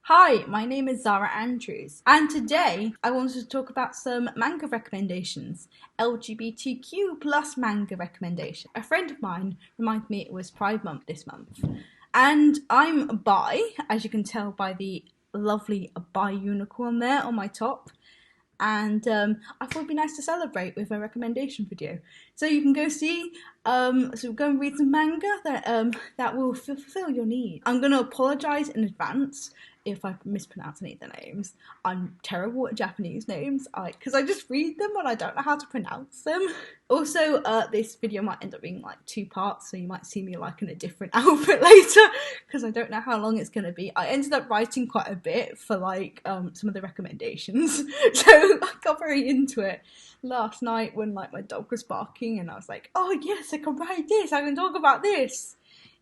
Hi, my name is Zara Andrews, and today I wanted to talk about some manga recommendations, LGBTQ plus manga recommendations. A friend of mine reminded me it was Pride Month this month, and I'm bi, as you can tell by the lovely bi unicorn there on my top. And I thought it'd be nice to celebrate with a recommendation video. So you can go see, so go and read some manga that will fulfill your needs. I'm going to apologise in advance if I mispronounce any of the names. I'm terrible at Japanese names, because I just read them and I don't know how to pronounce them. Also, this video might end up being like 2 parts, so you might see me like in a different outfit later, because I don't know how long it's going to be. I ended up writing quite a bit for like some of the recommendations, so I got very into it last night when like my dog was barking and I was like, oh yes, I can write this, I can talk about this.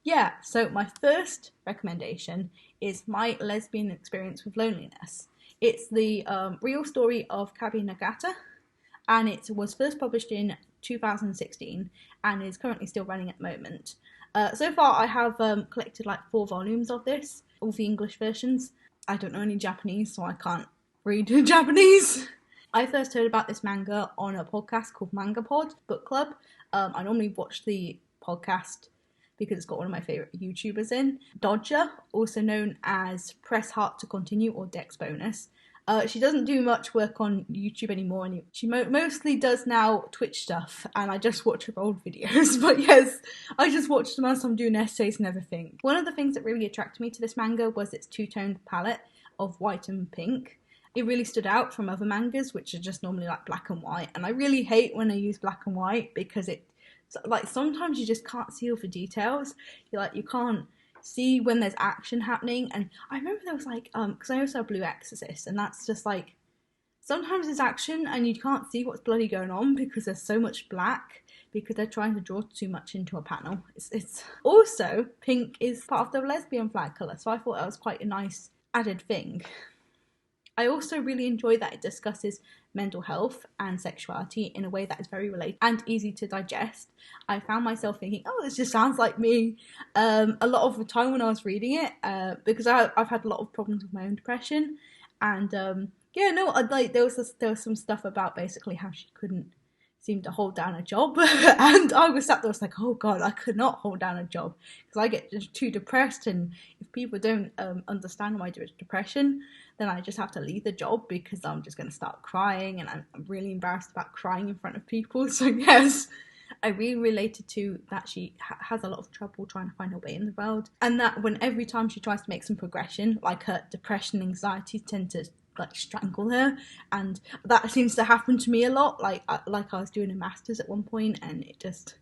Yeah, so my first recommendation is My Lesbian Experience with Loneliness. It's the real story of Kabi Nagata, and it was first published in 2016 and is currently still running at the moment. So far I have collected like 4 volumes of this, all the English versions. I don't know any Japanese, so I can't read Japanese. I first heard about this manga on a podcast called Manga Pod Book Club. I normally watch the podcast because it's got one of my favourite YouTubers in, Dodger, also known as Press Heart to Continue or Dex Bonus. She doesn't do much work on YouTube anymore, and she mostly does now Twitch stuff, and I just watch her old videos. But yes, I just watch them as I'm doing essays and everything. One of the things that really attracted me to this manga was its 2-toned palette of white and pink. It really stood out from other mangas, which are just normally like black and white, and I really hate when I use black and white because like sometimes you just can't see all the details. You can't see when there's action happening. And I remember there was like because I also have Blue Exorcist, and that's just like sometimes there's action and you can't see what's bloody going on because there's so much black, because they're trying to draw too much into a panel. It's also, pink is part of the lesbian flag colour, so I thought that was quite a nice added thing. I also really enjoy that it discusses mental health and sexuality in a way that is very relatable and easy to digest. I found myself thinking, oh, this just sounds like me a lot of the time when I was reading it, because I've had a lot of problems with my own depression. And there was some stuff about basically how she couldn't seem to hold down a job. And I was sat there, I was like, oh god, I could not hold down a job because I get just too depressed, and if people don't understand my depression, then I just have to leave the job because I'm just going to start crying, and I'm really embarrassed about crying in front of people. So yes, I really related to that. She has a lot of trouble trying to find her way in the world, and that when every time she tries to make some progression, like her depression and anxiety tend to like strangle her, and that seems to happen to me a lot. Like I was doing a master's at one point, and it just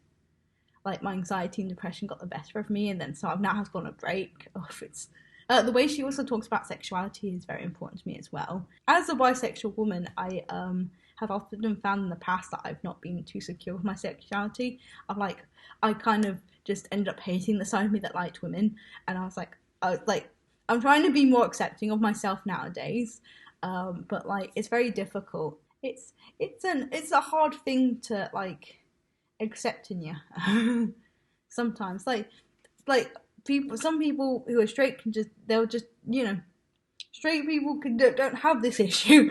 like my anxiety and depression got the better of me, and then so I've now have gone a break. It's the way she also talks about sexuality is very important to me as well. As a bisexual woman, I have often found in the past that I've not been too secure with my sexuality. I kind of just ended up hating the side of me that liked women, and I was like, I'm trying to be more accepting of myself nowadays, but like it's very difficult. It's a hard thing to like accept in you. Sometimes some people who are straight they'll just straight people don't have this issue.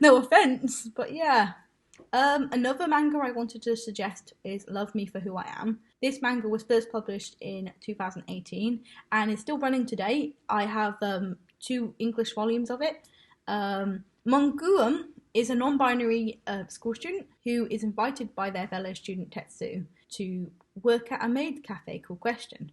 No offense, but yeah. Another manga I wanted to suggest is Love Me for Who I Am. This manga was first published in 2018 and is still running today. I have 2 English volumes of it. Monguum is a non-binary school student who is invited by their fellow student Tetsu to work at a maid cafe called Question.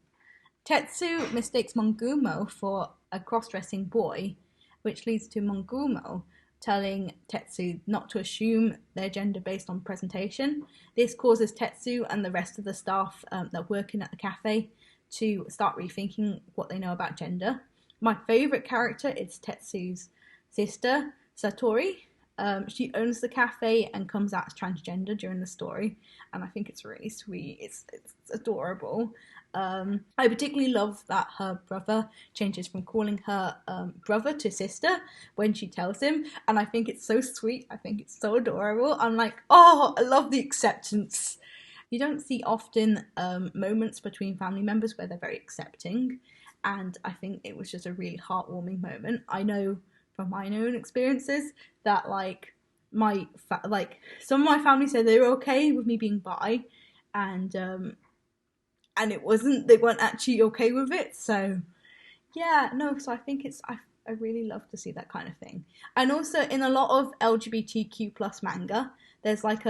Tetsu mistakes Mongumo for a cross-dressing boy, which leads to Mongumo telling Tetsu not to assume their gender based on presentation. This causes Tetsu and the rest of the staff that are working at the cafe to start rethinking what they know about gender. My favourite character is Tetsu's sister, Satori. She owns the cafe and comes out as transgender during the story, and I think it's really sweet. It's adorable. I particularly love that her brother changes from calling her brother to sister when she tells him, and I think it's so sweet. I think it's so adorable. I'm like, oh, I love the acceptance. You don't see often moments between family members where they're very accepting, and I think it was just a really heartwarming moment. I know from my own experiences that like some of my family said they were okay with me being bi, and they weren't actually okay with it. So yeah, no, so I think I really love to see that kind of thing. And also in a lot of LGBTQ plus manga, there's like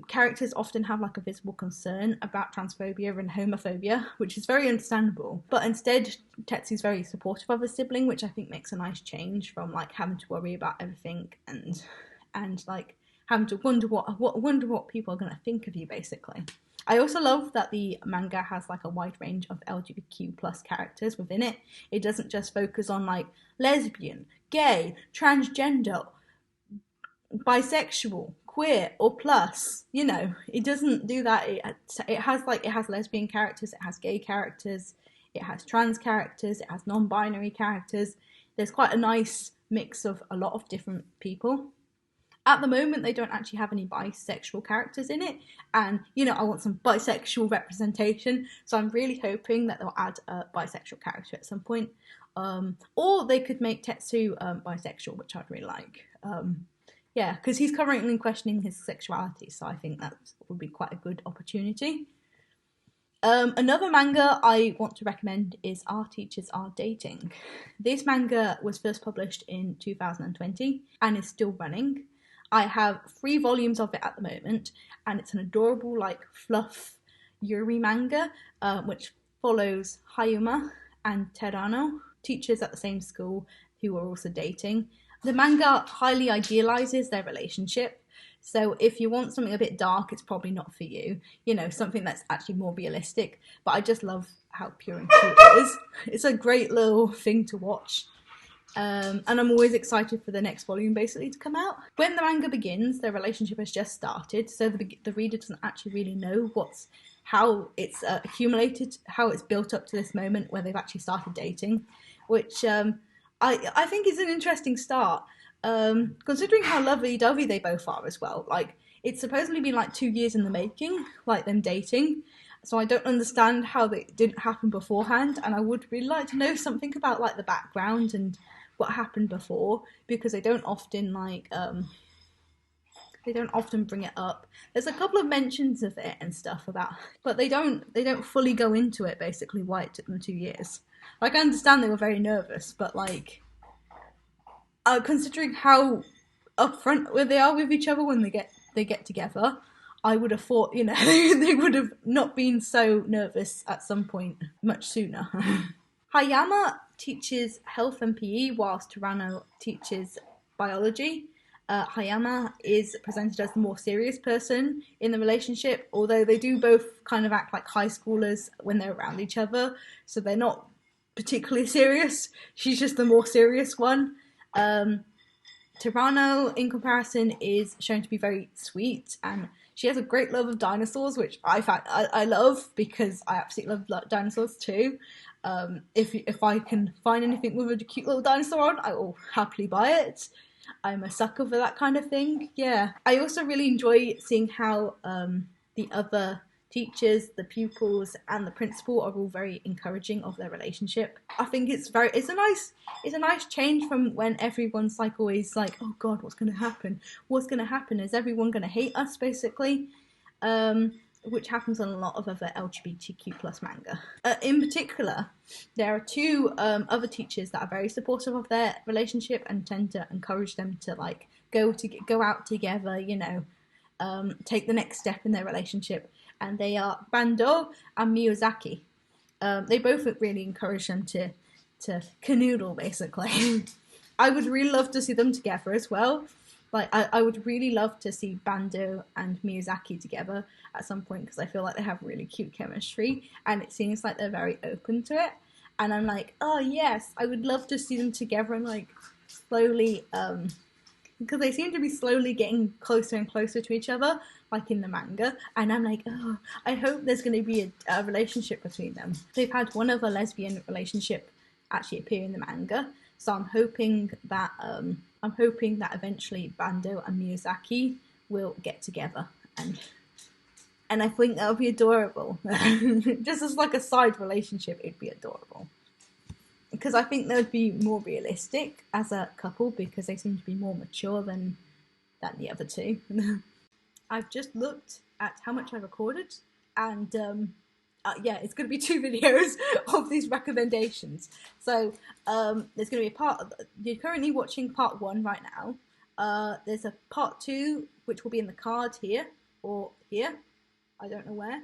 characters often have like a visible concern about transphobia and homophobia, which is very understandable. But instead, Tetsu's very supportive of his sibling, which I think makes a nice change from like having to worry about everything and like having to wonder what people are going to think of you, basically. I also love that the manga has like a wide range of LGBTQ plus characters within it. It doesn't just focus on like lesbian, gay, transgender, bisexual, queer, or plus. You know, it doesn't do that. It has lesbian characters, it has gay characters, it has trans characters, it has non-binary characters. There's quite a nice mix of a lot of different people. At the moment, they don't actually have any bisexual characters in it, and you know, I want some bisexual representation, so I'm really hoping that they'll add a bisexual character at some point, or they could make Tetsu bisexual, which I'd really like. Yeah, because he's currently questioning his sexuality, so I think that would be quite a good opportunity. Another manga I want to recommend is Our Teachers Are Dating. This manga was first published in 2020 and is still running. I have 3 volumes of it at the moment, and it's an adorable, like, fluff Yuri manga, which follows Hayuma and Terano, teachers at the same school who are also dating. The manga highly idealizes their relationship, so if you want something a bit dark, it's probably not for you. You know, something that's actually more realistic, but I just love how pure and cute it is. It's a great little thing to watch. And I'm always excited for the next volume basically to come out. When the manga begins, their relationship has just started, so the reader doesn't actually really know how it's accumulated, how it's built up to this moment where they've actually started dating, which I think is an interesting start, considering how lovey-dovey they both are as well. Like, it's supposedly been like 2 years in the making, like them dating. So I don't understand how they didn't happen beforehand, and I would really like to know something about like the background and what happened before, because they don't often bring it up. There's a couple of mentions of it and stuff about, but they don't fully go into it, basically why it took them 2 years. Like, I understand they were very nervous, but like considering how upfront where they are with each other when they get together, I would have thought, you know, they would have not been so nervous at some point much sooner. Hayama teaches health and PE whilst Terano teaches biology. Hayama is presented as the more serious person in the relationship, although they do both kind of act like high schoolers when they're around each other, so they're not particularly serious. She's just the more serious one. Terano, in comparison, is shown to be very sweet, and she has a great love of dinosaurs, which I love, because I absolutely love dinosaurs too. If I can find anything with a cute little dinosaur on, I will happily buy it. I'm a sucker for that kind of thing. Yeah. I also really enjoy seeing how the other teachers, the pupils, and the principal are all very encouraging of their relationship. I think it's a nice change from when everyone's like always like, oh god, what's gonna happen? What's gonna happen? Is everyone gonna hate us, basically? Which happens on a lot of other LGBTQ plus manga. In particular, there are 2 other teachers that are very supportive of their relationship and tend to encourage them to like go out together, you know, take the next step in their relationship. And they are Bando and Miyazaki. They both really encourage them to canoodle, basically. I would really love to see them together as well. Like, I would really love to see Bando and Miyazaki together at some point, because I feel like they have really cute chemistry, and it seems like they're very open to it. And I'm like, oh yes, I would love to see them together and like slowly, because they seem to be slowly getting closer and closer to each other, like in the manga. And I'm like, oh, I hope there's going to be a relationship between them. They've had one other lesbian relationship actually appear in the manga, so I'm hoping that eventually Bando and Miyazaki will get together, and I think that'll be adorable. Just as like a side relationship, it'd be adorable. because I think they would be more realistic as a couple because they seem to be more mature than the other two. I've just looked at how much I recorded, and yeah, it's going to be 2 videos of these recommendations. So there's going to be a part. You're currently watching part 1 right now. There's a part 2 which will be in the card here or here. I don't know where.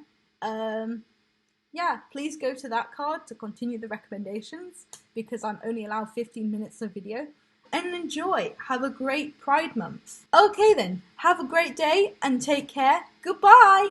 Yeah, please go to that card to continue the recommendations because I'm only allowed 15 minutes of video. And enjoy. Have a great Pride Month. Okay then, have a great day and take care. Goodbye.